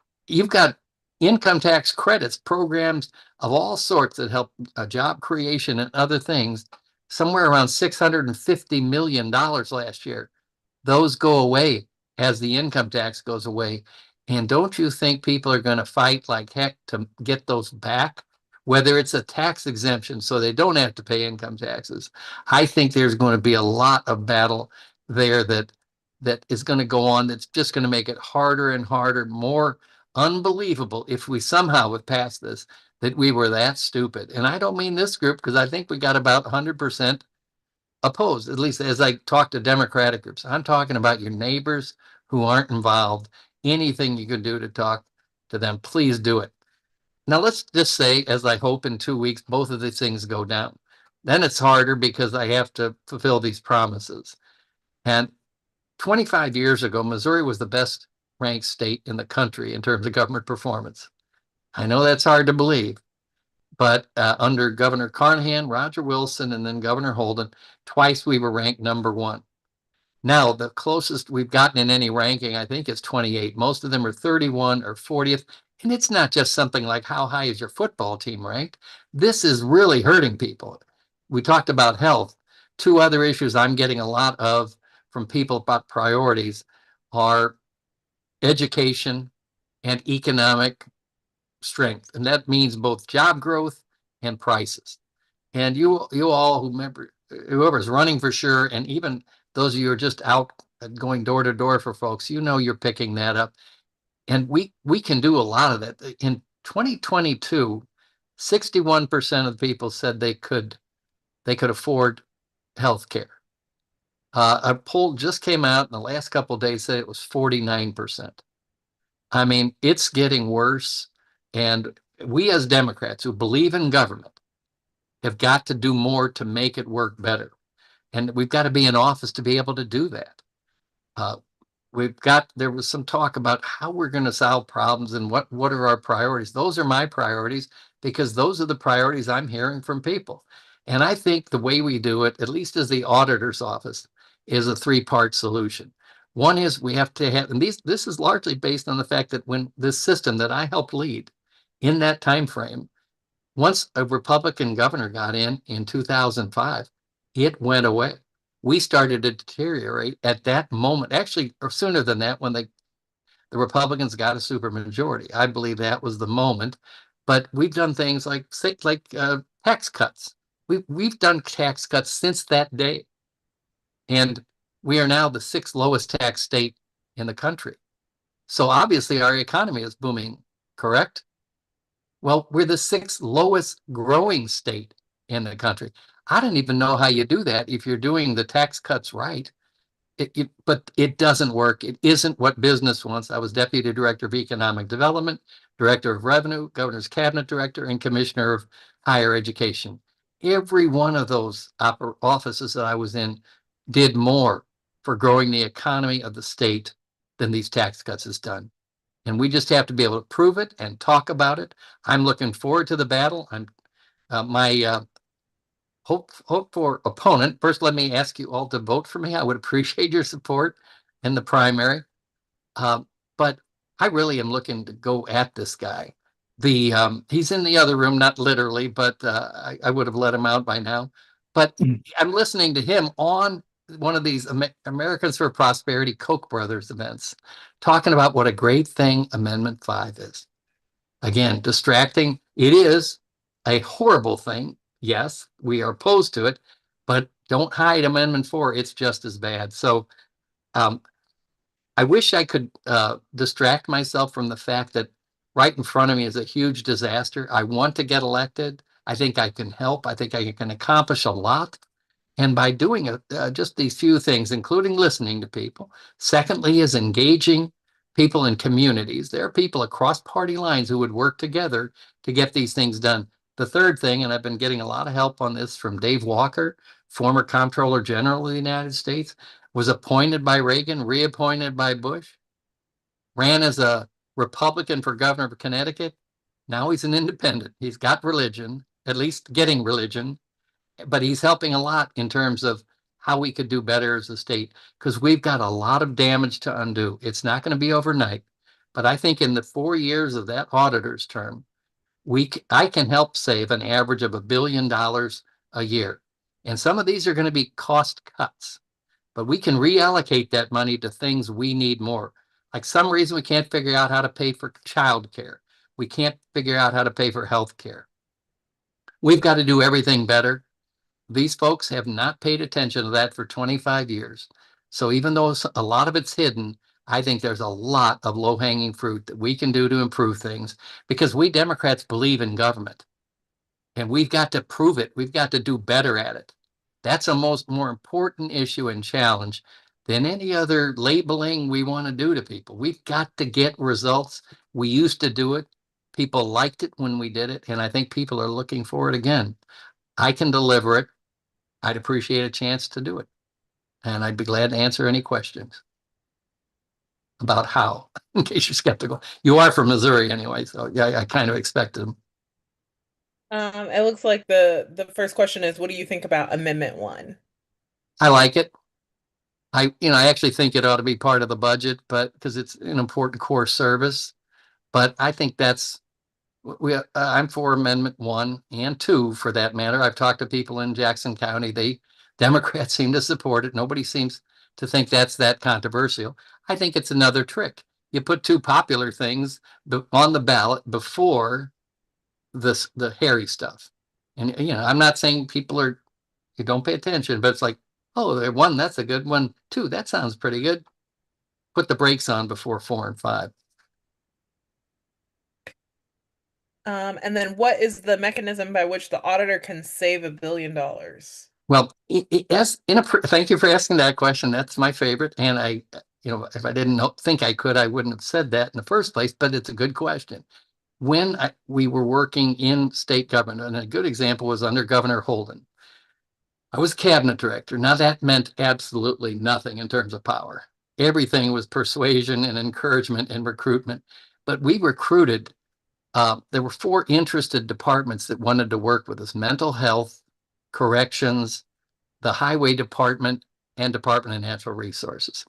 [SPEAKER 1] income tax credits, programs of all sorts that help job creation and other things, somewhere around $650 million last year. Those go away as the income tax goes away. And don't you think people are going to fight like heck to get those back? Whether it's a tax exemption so they don't have to pay income taxes. I think there's going to be a lot of battle there that is going to go on. That's just going to make it harder and harder, more unbelievable if we somehow would pass this, that we were that stupid. And I don't mean this group, because I think we got about 100% opposed, at least as I talk to Democratic groups. I'm talking about your neighbors who aren't involved. Anything you can do to talk to them, please do it. Now, let's just say, as I hope in 2 weeks, both of these things go down. Then it's harder because I have to fulfill these promises. And 25 years ago, Missouri was the best ranked state in the country in terms of government performance. I know that's hard to believe, but under Governor Carnahan, Roger Wilson, and then Governor Holden, twice we were ranked number 1. Now, the closest we've gotten in any ranking, I think, is 28. Most of them are 31 or 40th. And it's not just something like how high is your football team ranked. This is really hurting people. We talked about health. 2 other issues I'm getting a lot of from people about priorities are education and economic strength. And that means both job growth and prices. And you all who remember, whoever's running for sure, and even those of you who are just out going door to door for folks, you're picking that up. And we can do a lot of that. In 2022, 61% of the people said they could afford health care. A poll just came out in the last couple of days, said it was 49%. I mean, it's getting worse. And we as Democrats who believe in government have got to do more to make it work better. And we've got to be in office to be able to do that. There was some talk about how we're going to solve problems and what are our priorities. Those are my priorities, because those are the priorities I'm hearing from people. And I think the way we do it, at least as the auditor's office, is a three-part solution. One is we have to have, and this is largely based on the fact that when this system that I helped lead in that time frame, once a Republican governor got in 2005, it went away. We started to deteriorate at that moment, actually, or sooner than that, when the Republicans got a supermajority. I believe that was the moment. But we've done things like tax cuts. We've done tax cuts since that day, and we are now the sixth lowest tax state in the country. So obviously our economy is booming, correct? Well, we're the sixth lowest growing state in the country. I don't even know how you do that if you're doing the tax cuts right. But it doesn't work. It isn't what business wants. I was Deputy Director of Economic Development, Director of Revenue, Governor's Cabinet Director, and Commissioner of Higher Education. Every one of those offices that I was in did more for growing the economy of the state than these tax cuts has done. And we just have to be able to prove it and talk about it. I'm looking forward to the battle. I'm my hope for opponent. First, let me ask you all to vote for me. I would appreciate your support in the primary. But I really am looking to go at this guy. He's in the other room, not literally, but I would have let him out by now. But I'm listening to him on one of these Americans for Prosperity Koch brothers events, talking about what a great thing Amendment 5 is. Again, distracting. It is a horrible thing. Yes, we are opposed to it, but don't hide Amendment 4. It's just as bad. So I wish I could distract myself from the fact that right in front of me is a huge disaster. I want to get elected. I think I can help. I think I can accomplish a lot. And by doing just these few things, including listening to people. Secondly, is engaging people in communities. There are people across party lines who would work together to get these things done. The third thing, and I've been getting a lot of help on this from Dave Walker, former Comptroller General of the United States, was appointed by Reagan, reappointed by Bush, ran as a Republican for governor of Connecticut. Now he's an independent. He's got religion, at least getting religion, but he's helping a lot in terms of how we could do better as a state, because we've got a lot of damage to undo. It's not going to be overnight, but I think in the 4 years of that auditor's term, I can help save an average of $1 billion a year. And some of these are going to be cost cuts, but we can reallocate that money to things we need more. Like some reason we can't figure out how to pay for childcare. We can't figure out how to pay for health care. We've got to do everything better. These folks have not paid attention to that for 25 years. So even though a lot of it's hidden, I think there's a lot of low-hanging fruit that we can do to improve things, because we Democrats believe in government and we've got to prove it. We've got to do better at it. That's a more important issue and challenge than any other labeling we want to do to people. We've got to get results. We used to do it. People liked it when we did it, and I think people are looking for it again. I can deliver it. I'd appreciate a chance to do it. And I'd be glad to answer any questions about how, in case you're skeptical. You are from Missouri anyway, so yeah, I kind of expected them.
[SPEAKER 2] It looks like the first question is, what do you think about Amendment 1?
[SPEAKER 1] I like it. I actually think it ought to be part of the budget, but because it's an important core service. But I think I'm for Amendment 1 and 2 for that matter. I've talked to people in Jackson County. Democrats seem to support it. Nobody seems to think that's that controversial. I think it's another trick. You put two popular things on the ballot before the hairy stuff. And I'm not saying you don't pay attention, but it's like, oh, one, that's a good one. Two, that sounds pretty good. Put the brakes on before 4 and 5.
[SPEAKER 2] And then what is the mechanism by which the auditor can save $1 billion?
[SPEAKER 1] Well, thank you for asking that question. That's my favorite. And if I didn't think I could, I wouldn't have said that in the first place, but it's a good question. When we were working in state government, and a good example was under Governor Holden, I was cabinet director. Now that meant absolutely nothing in terms of power. Everything was persuasion and encouragement and recruitment. But we recruited, there were 4 interested departments that wanted to work with us: mental health, corrections, the highway department, and Department of Natural Resources.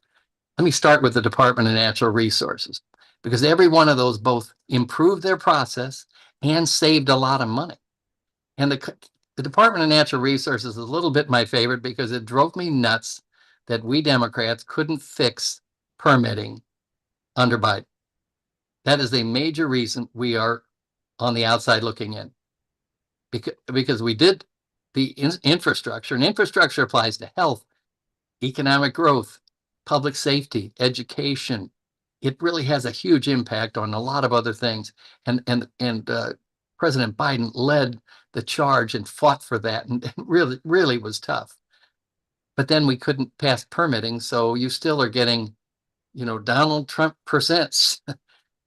[SPEAKER 1] Let me start with the Department of Natural Resources, because every one of those both improved their process and saved a lot of money. And the Department of Natural Resources is a little bit my favorite because it drove me nuts that we Democrats couldn't fix permitting under Biden. That is a major reason we are on the outside looking in. Because we did the infrastructure, and infrastructure applies to health, economic growth, public safety, education. It really has a huge impact on a lot of other things. And President Biden led the charge and fought for that, and really was tough. But then we couldn't pass permitting, so you still are getting, Donald Trump presents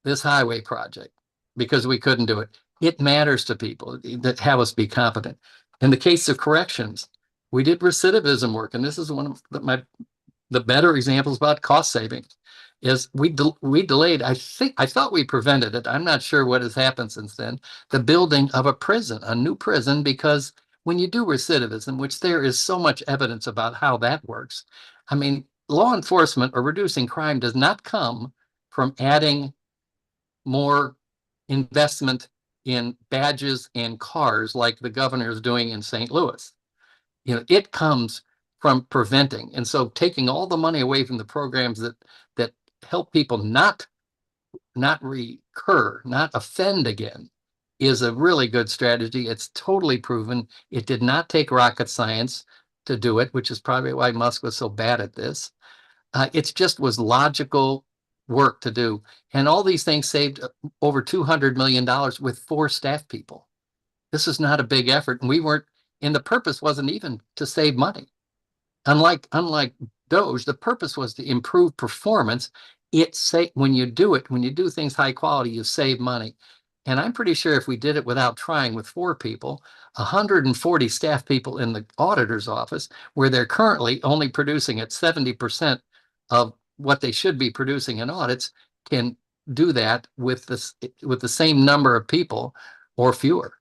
[SPEAKER 1] this highway project because we couldn't do it. It matters to people that have us be competent. In the case of corrections, we did recidivism work, and this is one of the better examples about cost savings. Is we delayed, I thought we prevented it. I'm not sure what has happened since then, the building of a new prison, because when you do recidivism, which there is so much evidence about how that works, I mean, law enforcement or reducing crime does not come from adding more investment in badges and cars like the governor is doing in St. Louis. It comes from preventing. And so taking all the money away from the programs that help people not recur, not offend again, is a really good strategy. It's totally proven. It did not take rocket science to do it, which is probably why Musk was so bad at this. It just was logical work to do. And all these things saved over $200 million with 4 staff people. This is not a big effort. And the purpose wasn't even to save money. Unlike Doge, the purpose was to improve performance. When you do things high quality, you save money. And I'm pretty sure if we did it without trying with 4 people, 140 staff people in the auditor's office, where they're currently only producing at 70% of what they should be producing in audits, can do that with the same number of people or fewer.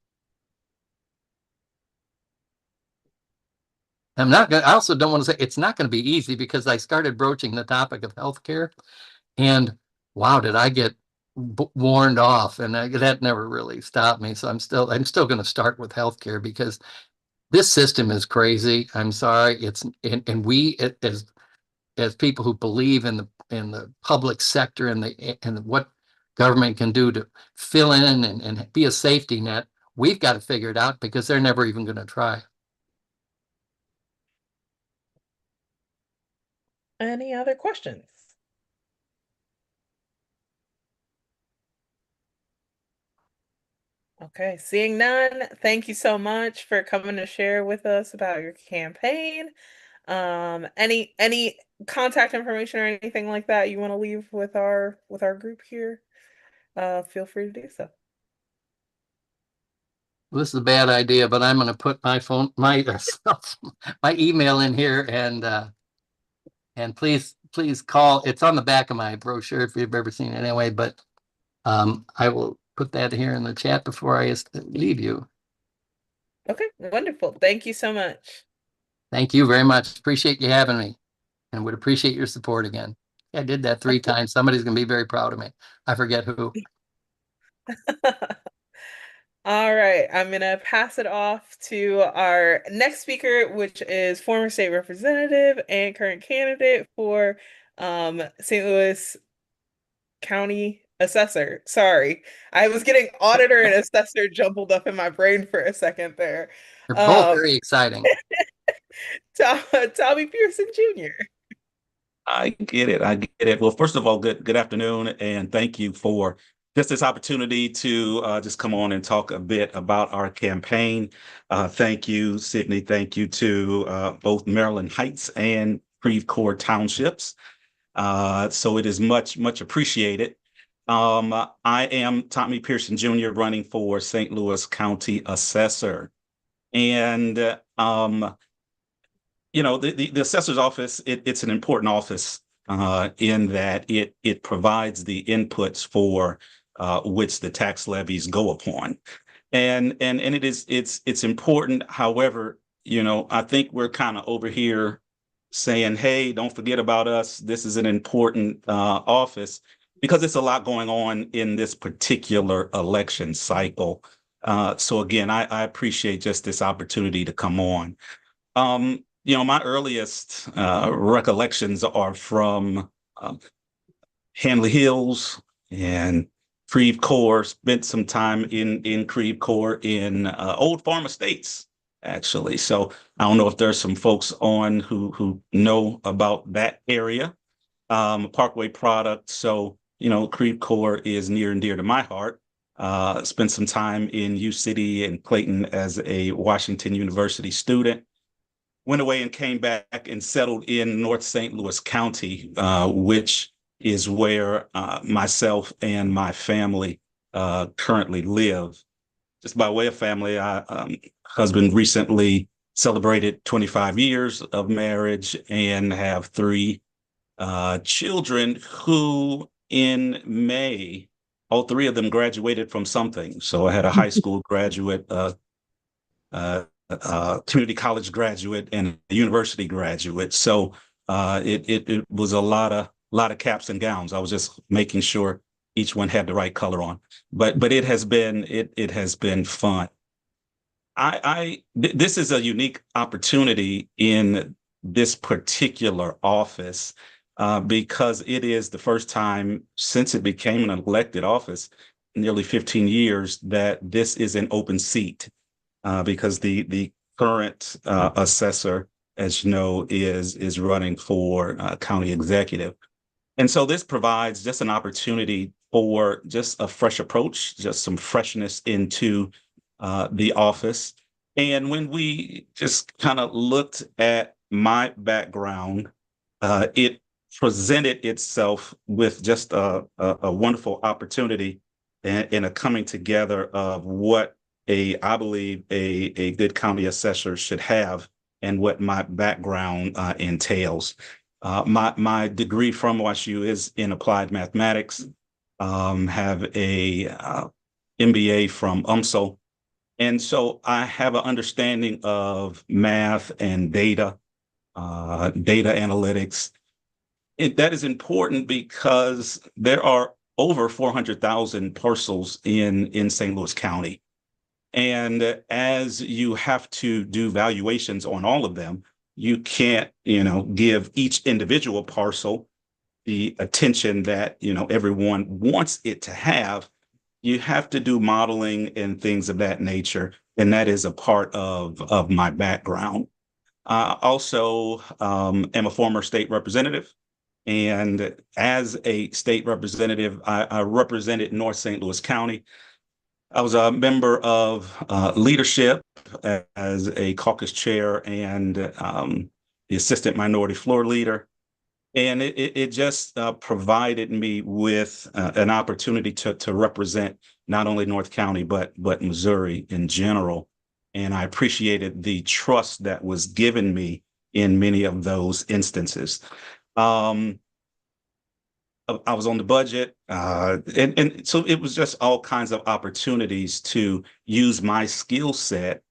[SPEAKER 1] I also don't want to say it's not going to be easy, because I started broaching the topic of healthcare, and wow, did I get warned off, and that never really stopped me. So I'm still going to start with healthcare, because this system is crazy. I'm sorry. And we as people who believe in the public sector and what government can do to fill in and be a safety net, we've got to figure it out, because they're never even going to try.
[SPEAKER 2] Any other questions? Okay, seeing none, thank you so much for coming to share with us about your campaign. Any contact information or anything like that you want to leave with our group here? Feel free to do so.
[SPEAKER 1] This is a bad idea, but I'm going to put my my email in here, and please call. It's on the back of my brochure if you've ever seen it anyway, but I will put that here in the chat before I leave you.
[SPEAKER 2] Okay, wonderful. Thank you so much.
[SPEAKER 1] Thank you very much. Appreciate you having me, and would appreciate your support again. I did that 3 times. Somebody's going to be very proud of me. I forget who.
[SPEAKER 2] All right, I'm gonna pass it off to our next speaker, which is former state representative and current candidate for St. Louis County assessor. Sorry, I was getting auditor and assessor jumbled up in my brain for a second there.
[SPEAKER 1] They're both very exciting.
[SPEAKER 2] Tommy Pearson Jr.
[SPEAKER 9] I get it. I get it. Well, first of all, good afternoon, and thank you for just this opportunity to just come on and talk a bit about our campaign. Thank you, Sydney. Thank you to both Maryland Heights and Creve Coeur Townships. So it is much appreciated. I am Tommy Pearson Jr. running for St. Louis County Assessor. And the assessor's office, it's an important office in that it provides the inputs for which the tax levies go upon. And it's important. However, I think we're kind of over here saying, hey, don't forget about us. This is an important office, because it's a lot going on in this particular election cycle. So again, I appreciate just this opportunity to come on. My earliest recollections are from Hanley Hills and Creve Coeur. Spent some time in Creve Coeur in Old Farm Estates, actually. So I don't know if there's some folks on who know about that area. Parkway product. So, Creve Coeur is near and dear to my heart. Spent some time in U City and Clayton as a Washington University student. Went away and came back and settled in North St. Louis County, which is where myself and my family currently live. Just by way of family, husband recently celebrated 25 years of marriage and have 3 children who in May, all 3 of them graduated from something. So I had a high school graduate, community college graduate, and a university graduate. So it was a lot of caps and gowns. I was just making sure each one had the right color on. But it has been fun. This is a unique opportunity in this particular office. Because it is the first time since it became an elected office, nearly 15 years, that this is an open seat. Because the current assessor, as you know, is running for county executive. And so this provides just an opportunity for just a fresh approach, just some freshness into the office. And when we just kind of looked at my background, it presented itself with just a wonderful opportunity and a coming together of what I believe a good county assessor should have, and what my background entails. My degree from WashU is in applied mathematics. Have a MBA from UMSL. And so I have an understanding of math and data analytics. That is important because there are over 400,000 parcels in St. Louis County. And as you have to do valuations on all of them, you can't, give each individual parcel the attention that, everyone wants it to have. You have to do modeling and things of that nature. And that is a part of my background. I also am a former state representative. And as a state representative, I represented North St. Louis County. I was a member of leadership as a caucus chair and the assistant minority floor leader. And it just provided me with an opportunity to represent not only North County, but Missouri in general. And I appreciated the trust that was given me in many of those instances. I was on the budget, and so it was just all kinds of opportunities to use my skill set,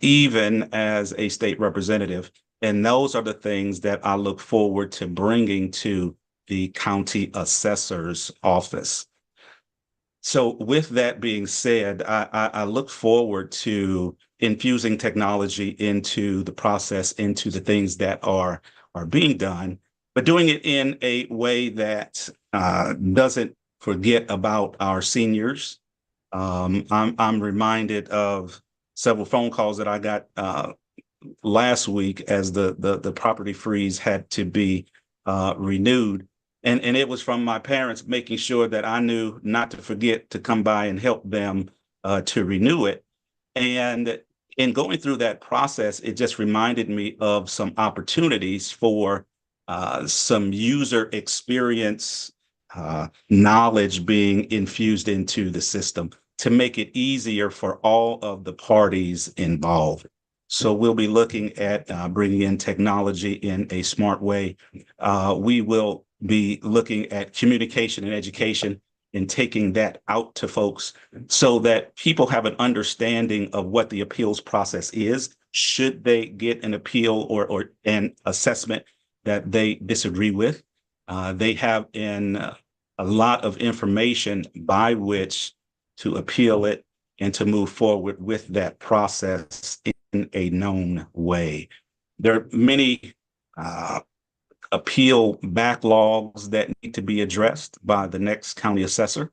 [SPEAKER 9] even as a state representative. And those are the things that I look forward to bringing to the county assessor's office. So with that being said, I look forward to infusing technology into the process, into the things that are being done, but doing it in a way that doesn't forget about our seniors. I'm reminded of several phone calls that I got last week as the property freeze had to be renewed. And it was from my parents making sure that I knew not to forget to come by and help them to renew it. And in going through that process, it just reminded me of some opportunities for some user experience knowledge being infused into the system to make it easier for all of the parties involved. So we'll be looking at bringing in technology in a smart way. We will be looking at communication and education and taking that out to folks so that people have an understanding of what the appeals process is. Should they get an appeal or an assessment that they disagree with. They have a lot of information by which to appeal it and to move forward with that process in a known way. There are many appeal backlogs that need to be addressed by the next county assessor,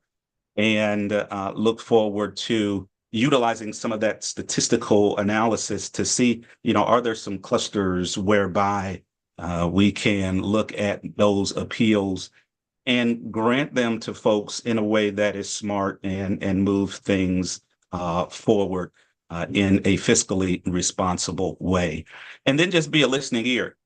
[SPEAKER 9] and look forward to utilizing some of that statistical analysis to see, are there some clusters whereby we can look at those appeals and grant them to folks in a way that is smart and move things forward in a fiscally responsible way. And then just be a listening ear.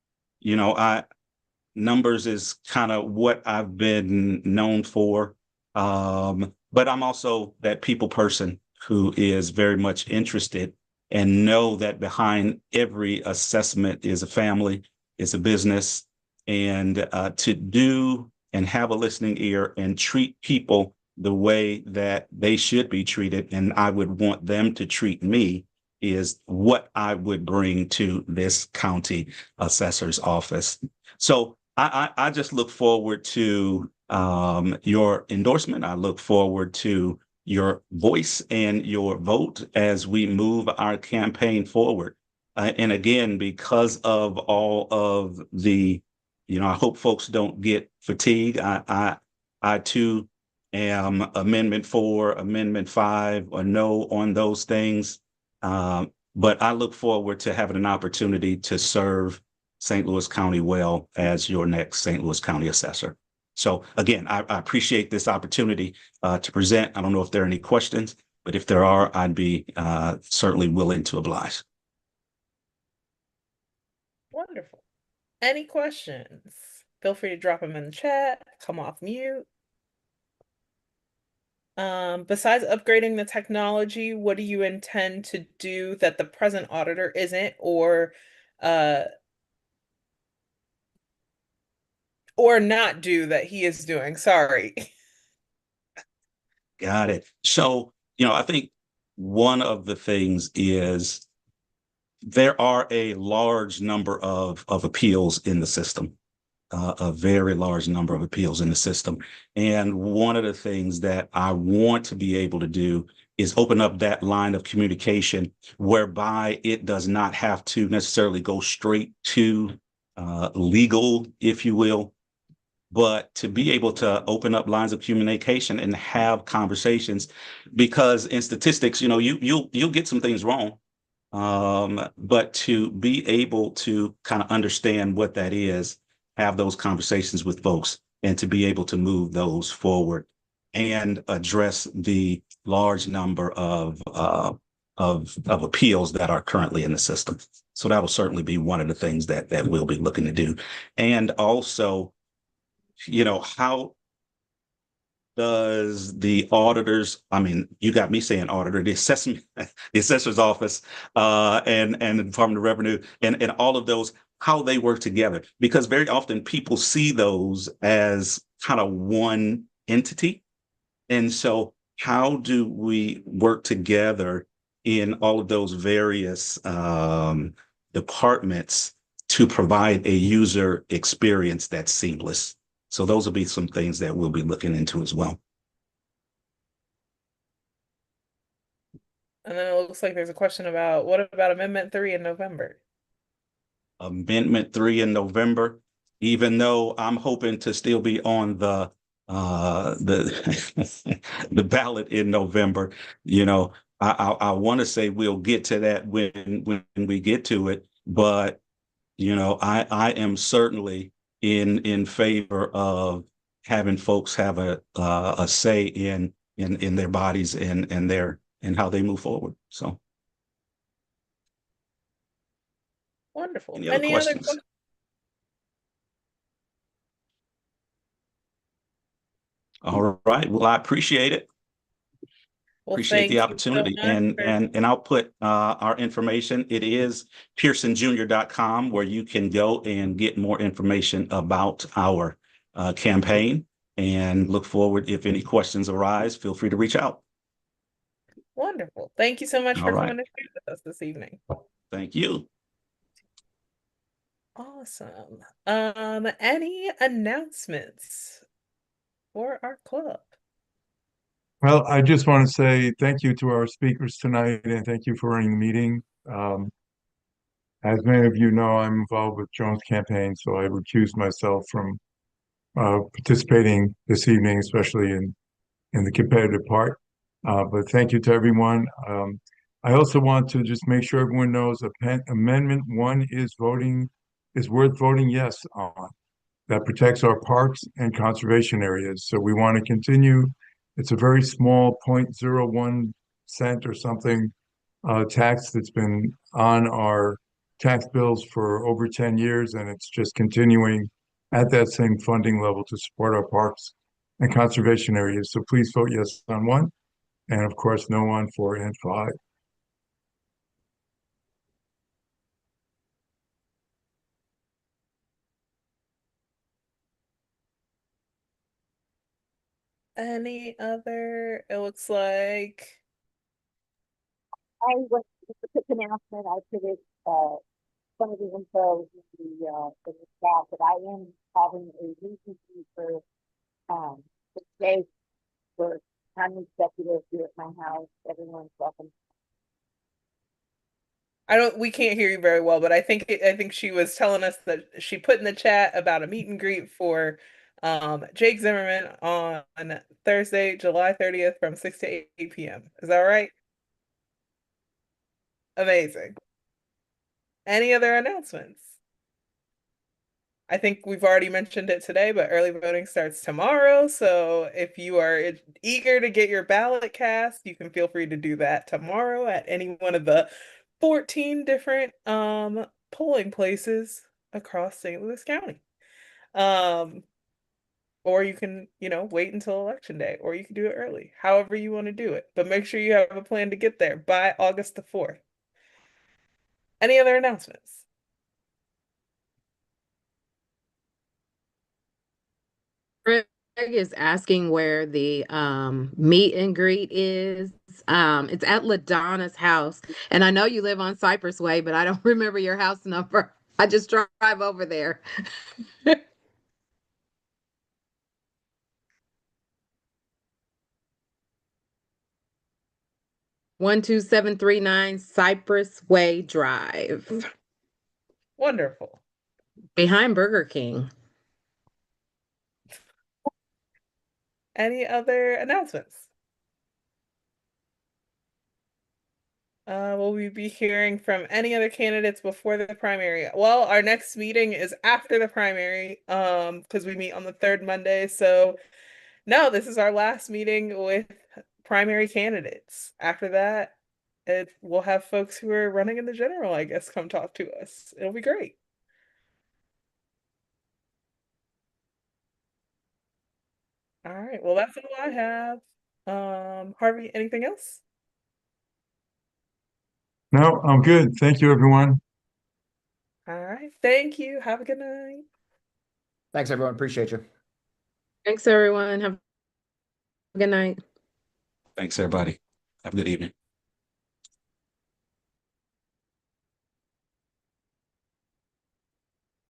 [SPEAKER 9] Numbers is kind of what I've been known for. But I'm also that people person who is very much interested and know that behind every assessment is a family, is a business, and to do and have a listening ear and treat people the way that they should be treated, and I would want them to treat me, is what I would bring to this county assessor's office. So I just look forward to your endorsement. I look forward to your voice and your vote as we move our campaign forward. And again, because of all of the, I hope folks don't get fatigued. I too am Amendment 4, Amendment 5, or no on those things. But I look forward to having an opportunity to serve St. Louis County well as your next St. Louis County assessor. So again, I appreciate this opportunity to present. I don't know if there are any questions, but if there are, I'd be certainly willing to oblige.
[SPEAKER 2] Wonderful. Any questions? Feel free to drop them in the chat, come off mute. Besides upgrading the technology, what do you intend to do that the present auditor isn't, or not do that he is doing? Sorry.
[SPEAKER 9] Got it. So, I think one of the things is there are a large number of appeals in the system, a very large number of appeals in the system. And one of the things that I want to be able to do is open up that line of communication whereby it does not have to necessarily go straight to legal, if you will, but to be able to open up lines of communication and have conversations, because in statistics, you'll get some things wrong. But to be able to kind of understand what that is, have those conversations with folks, and to be able to move those forward and address the large number of appeals that are currently in the system. So that will certainly be one of the things that we'll be looking to do. And also, how does the auditors, you got me saying auditor, the assessor's office, and the Department of Revenue, and all of those, how they work together? Because very often people see those as kind of one entity. And so how do we work together in all of those various departments to provide a user experience that's seamless? So those will be some things that we'll be looking into as well.
[SPEAKER 2] And then it looks like there's a question about, what about Amendment 3 in November?
[SPEAKER 9] Amendment 3 in November, even though I'm hoping to still be on the ballot in November, I want to say we'll get to that when we get to it. But, I am certainly in favor of having folks have a say in their bodies and how they move forward. So,
[SPEAKER 2] Wonderful.
[SPEAKER 9] any other questions? All right. Well, I appreciate it.
[SPEAKER 2] Well,
[SPEAKER 9] Appreciate the opportunity. And I'll put our information. It is pearsonjr.com, where you can go and get more information about our campaign, and look forward. If any questions arise, feel free to reach out.
[SPEAKER 2] Wonderful. Thank you so much for coming to speak with us this evening.
[SPEAKER 9] Thank you.
[SPEAKER 2] Awesome. Any announcements for our club?
[SPEAKER 10] Well, I just want to say thank you to our speakers tonight and thank you for running the meeting. As many of you know, I'm involved with Joan's campaign, so I recused myself from participating this evening, especially in the competitive part. But thank you to everyone. I also want to just make sure everyone knows Amendment 1 is worth voting yes on. That protects our parks and conservation areas. So we want to continue. It's a very small 0.01 cent or something tax that's been on our tax bills for over 10 years, and it's just continuing at that same funding level to support our parks and conservation areas. So please vote yes on 1, and of course no on 4 and 5.
[SPEAKER 2] Any other? It looks like
[SPEAKER 5] I was just a quick announcement. I put it, some of the info in the chat, but I am having a meeting for, the day for county executive here at my house. Everyone's welcome.
[SPEAKER 2] we can't hear you very well, but I think she was telling us that she put in the chat about a meet and greet for Jake Zimmerman on Thursday, July 30th from 6 to 8 p.m. Is that right? Amazing. Any other announcements? I think we've already mentioned it today, but early voting starts tomorrow. So if you are eager to get your ballot cast, you can feel free to do that tomorrow at any one of the 14 different polling places across St. Louis County. Or you can, wait until election day, or you can do it early, however you want to do it. But make sure you have a plan to get there by August the 4th. Any other announcements?
[SPEAKER 8] Greg is asking where the meet and greet is. It's at LaDonna's house. And I know you live on Cypress Way, but I don't remember your house number. I just drive over there. 12739 Cypress Way Drive,
[SPEAKER 2] Wonderful.
[SPEAKER 8] behind Burger King.
[SPEAKER 2] Any other announcements? Will we be hearing from any other candidates before the primary? Well, our next meeting is after the primary, because we meet on the third Monday. So no, this is our last meeting with primary candidates. After that, we'll have folks who are running in the general, I guess, come talk to us. It'll be great. All right. Well, that's all I have. Harvey, anything else?
[SPEAKER 10] No, I'm good. Thank you, everyone.
[SPEAKER 2] All right. Thank you. Have a good night.
[SPEAKER 3] Thanks, everyone. Appreciate you.
[SPEAKER 8] Thanks, everyone. Have a good night.
[SPEAKER 9] Thanks, everybody. Have a good evening.